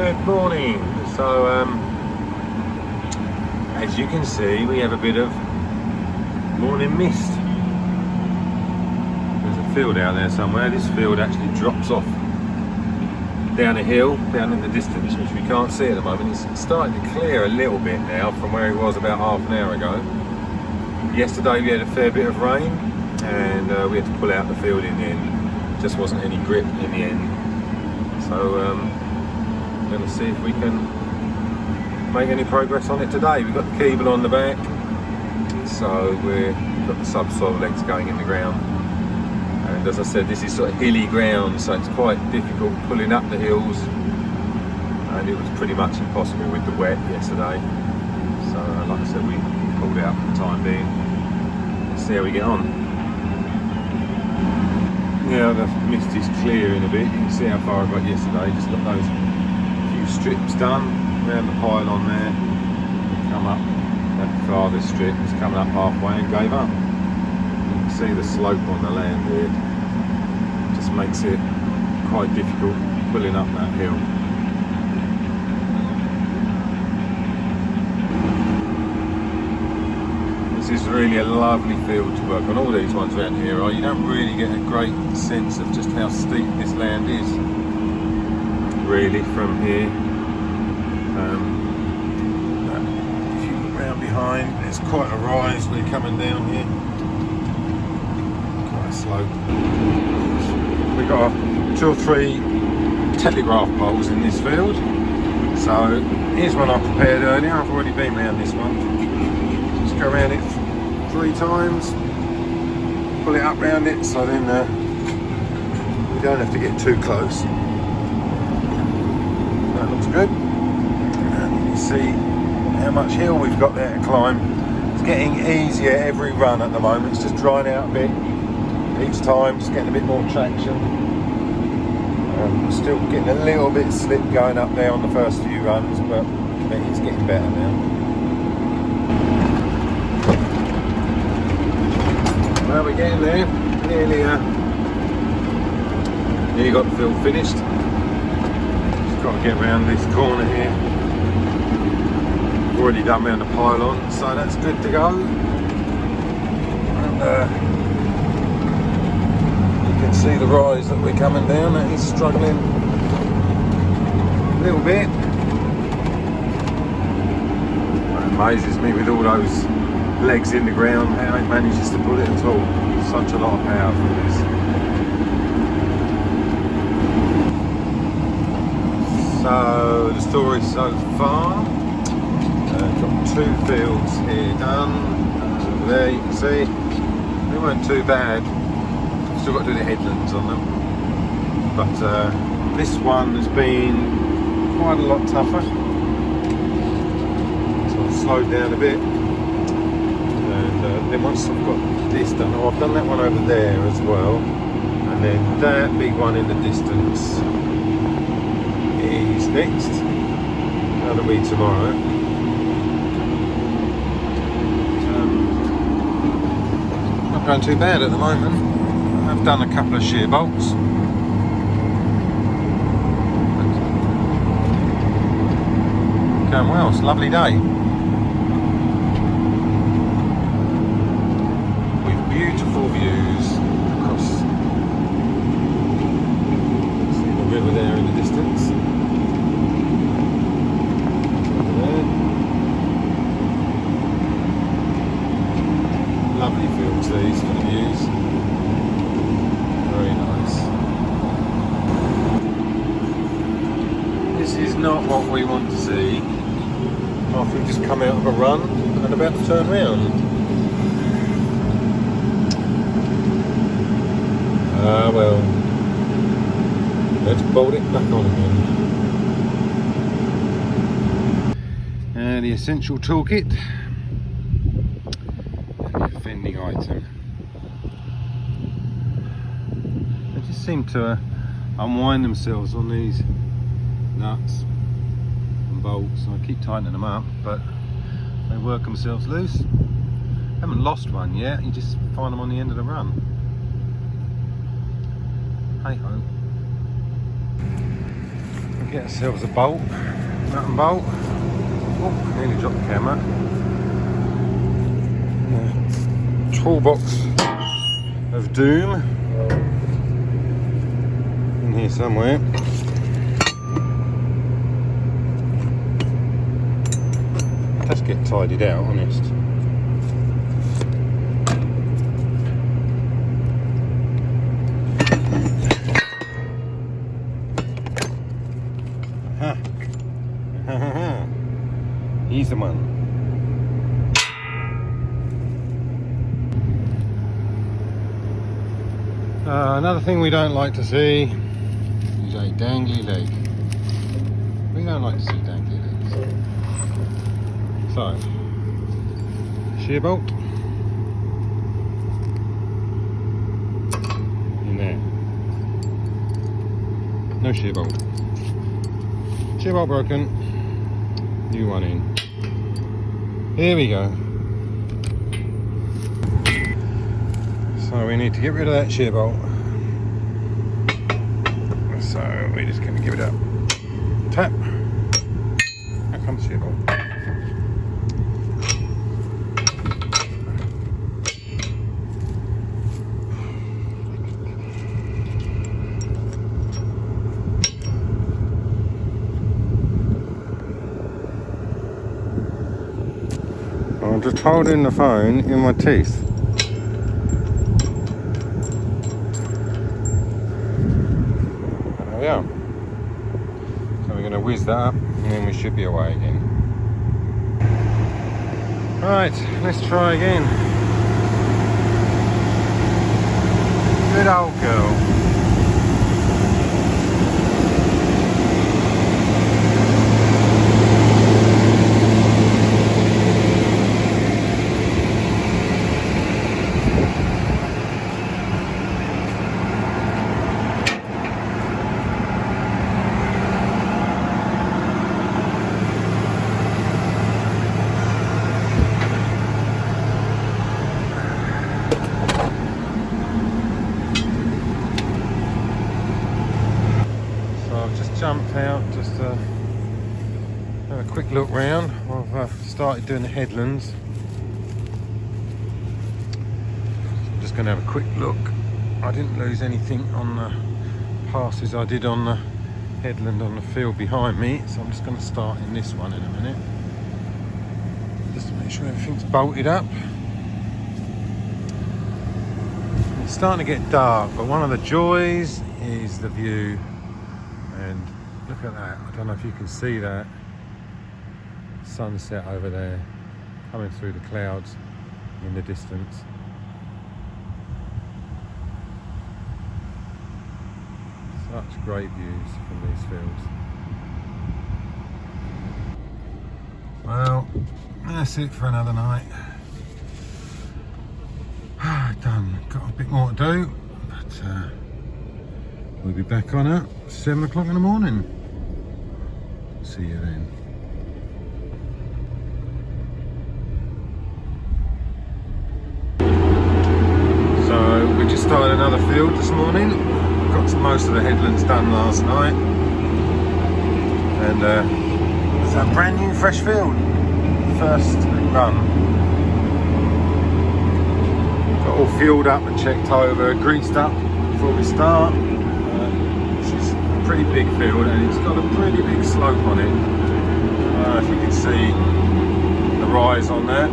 Good morning. So as you can see, we have a bit of morning mist. There's a field out there somewhere. This field actually drops off down a hill, down in the distance, which we can't see at the moment. It's starting to clear a little bit now from where it was about half an hour ago. Yesterday we had a fair bit of rain and we had to pull out the field in the end. Just wasn't any grip in the end. So I'm going to see if we can make any progress on it today. We've got the Keeble on the back, so we've got the subsoil legs going in the ground. And as I said, this is sort of hilly ground, so it's quite difficult pulling up the hills, and it was pretty much impossible with the wet yesterday. So like I said, we pulled out for the time being. Let's see how we get on. Yeah, the mist is clearing a bit. You can see how far I got yesterday. Just got those few strips done around the pylon there. Come up, that farthest strip is coming up halfway and gave up. You can see the slope on the land here. Just makes it quite difficult pulling up that hill. This is really a lovely field to work on. All these ones around here are. You don't really get a great sense of just how steep this land is, really, from here. If you look round behind, there's quite a rise when you're coming down here. Quite a slope. We've got 2 or 3 telegraph poles in this field. So here's one I prepared earlier. I've already been around this one. Just go around it 3 times, pull it up round it, so then we don't have to get too close. That looks good. And you can see how much hill we've got there to climb. It's getting easier every run at the moment. It's just drying out a bit each time, just getting a bit more traction. Still getting a little bit slip going up there on the first few runs, but it's getting better now. Well, we're getting there. Nearly got the field finished. Just got to get around this corner here. Already done around the pylon, so that's good to go. And you can see the rise that we're coming down. That is struggling a little bit. It amazes me with all those legs in the ground how it manages to pull it at all. Such a lot of power from this. So the story so far, got 2 fields here done. Over there you can see they weren't too bad. Still got to do the headlands on them, but this one has been quite a lot tougher, so I've slowed down a bit. Then once I've got this done, I've done that one over there as well, and then that big one in the distance is next. That'll be tomorrow. Not going too bad at the moment. I've done a couple of shear bolts. Going well, it's a lovely day. Beautiful views across. See the river there in the distance. There. Lovely fields these for the views. Very nice. This is not what we want to see after we've just come out of a run and about to turn round. Well, let's bolt it back on again. And the essential toolkit, and the offending item. They just seem to unwind themselves on these nuts and bolts, and I keep tightening them up, but they work themselves loose. I haven't lost one yet, you just find them on the end of the run. Hey ho. Get ourselves a bolt, nut and bolt. Oh, nearly dropped the camera. Toolbox of doom in here somewhere. Let's get tidied out, honest. He's the one. Another thing we don't like to see is a dangly leg. We don't like to see dangly legs. So, shear bolt in there. No shear bolt. Shear bolt broken. New one in. Here we go. So we need to get rid of that shear bolt. So we're just going to give it a tap. Here comes the shear bolt. I'm just holding the phone in my teeth. There we are. So we're going to whiz that up and then we should be away again. Right, let's try again. Good old girl. Jumped out just to have a quick look round. I've started doing the headlands. I'm just going to have a quick look. I didn't lose anything on the passes I did on the headland on the field behind me, so I'm just going to start in this one in a minute just to make sure everything's bolted up. It's starting to get dark, but one of the joys is the view. And look at that, I don't know if you can see that sunset over there coming through the clouds in the distance. Such great views from these fields. Well, that's it for another night. Done, got a bit more to do, but we'll be back on at 7 o'clock in the morning. See you then. So we just started another field this morning. Got most of the headlands done last night. And it's a brand new fresh field. First run. Got all fueled up and checked over, greased up before we start. Pretty big field and it's got a pretty big slope on it. If you can see the rise on that.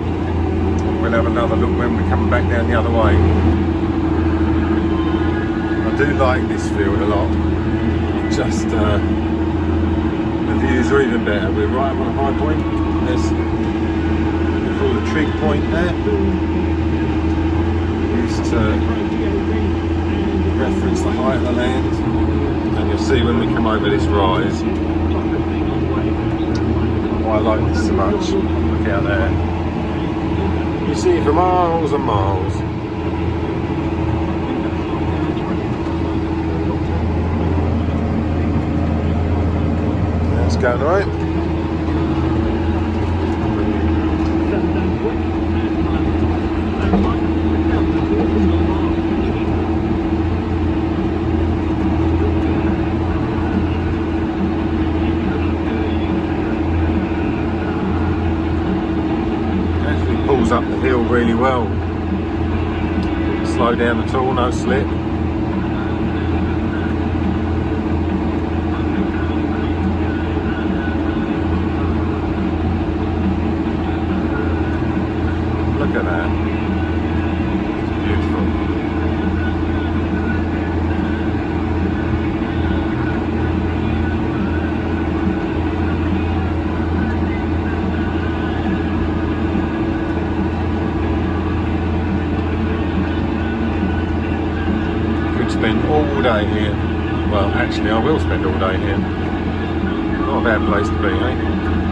We'll have another look when we come back down the other way. I do like this field a lot. Just the views are even better. We're right up on a high point. There's all the trig point there. Used to reference the height of the land. And you'll see when we come over this rise why I like this so much. Look out there. You see it for miles and miles. That's going right. really well. Slow down at all, no slip. Look at that. It's beautiful. Spend all day here. Well, actually I will spend all day here. Not a bad place to be, eh?